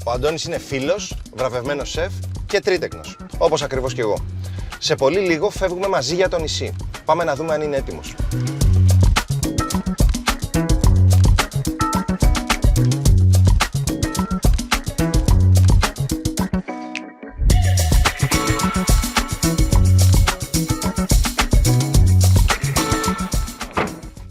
Ο Αντώνης είναι φίλος, βραβευμένος σεφ και τρίτεκνος. Όπως ακριβώς και εγώ. Σε πολύ λίγο φεύγουμε μαζί για το νησί. Πάμε να δούμε αν είναι έτοιμος.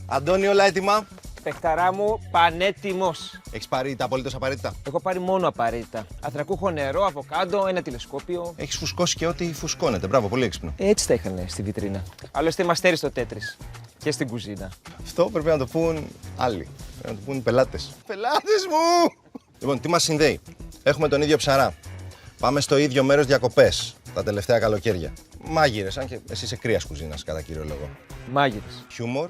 Αντώνη, όλα έτοιμα. Παιχταρά μου, πανέτοιμος. Έχεις πάρει τα απολύτως απαραίτητα. Έχω πάρει μόνο απαραίτητα. Αθρακούχο νερό, αβοκάντο, ένα τηλεσκόπιο. Έχεις φουσκώσει και ό,τι φουσκώνεται. Μπράβο, πολύ έξυπνο. Έτσι τα είχαν στη βιτρίνα. Άλλωστε είμαστε στο τέτρις. Και στην κουζίνα. Αυτό πρέπει να το πούν άλλοι. Πρέπει να το πούν πελάτες. Πελάτες μου! Λοιπόν, τι μας συνδέει. Έχουμε τον ίδιο ψαρά. Πάμε στο ίδιο μέρος διακοπές τα τελευταία καλοκαίρια. Μάγειρες, αν και εσύ είσαι κρύας κουζίνας κατά κύριο λόγο. Μάγειρες. Χιούμορ,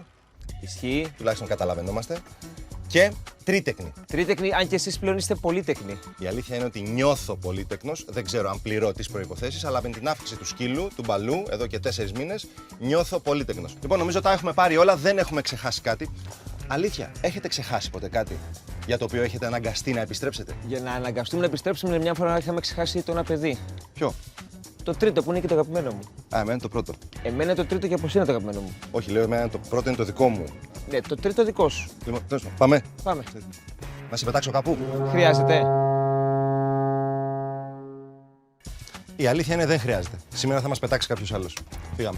Ισχύει. τουλάχιστον καταλαβαίνόμαστε. Και τρίτεκνη. Τρίτεκνη, αν και εσείς πλέον είστε πολύτεκνοι. Η αλήθεια είναι ότι νιώθω πολύτεκνος, δεν ξέρω αν πληρώ τις προϋποθέσεις, αλλά με την αύξηση του σκύλου, του μπαλού, εδώ και 4 μήνες, νιώθω πολύτεκνος. Λοιπόν, νομίζω τα έχουμε πάρει όλα, δεν έχουμε ξεχάσει κάτι. Αλήθεια, έχετε ξεχάσει ποτέ κάτι για το οποίο έχετε αναγκαστεί να επιστρέψετε? Για να αναγκαστούμε να επιστρέψουμε, μια φορά είχαμε ξεχάσει το ένα παιδί. Ποιο? Το τρίτο που είναι και το αγαπημένο μου. Εμένα είναι το πρώτο. Εμένα το τρίτο και από εσένα το αγαπημένο μου. Όχι, λέω εμένα το πρώτο είναι το δικό μου. Ναι, το τρίτο δικό σου. Λοιπόν, τέλος πάντων, πάμε. Πάμε. Να σε πετάξω κάπου. Χρειάζεται. Η αλήθεια είναι δεν χρειάζεται. Σήμερα θα μας πετάξει κάποιος άλλος. Πήγαμε.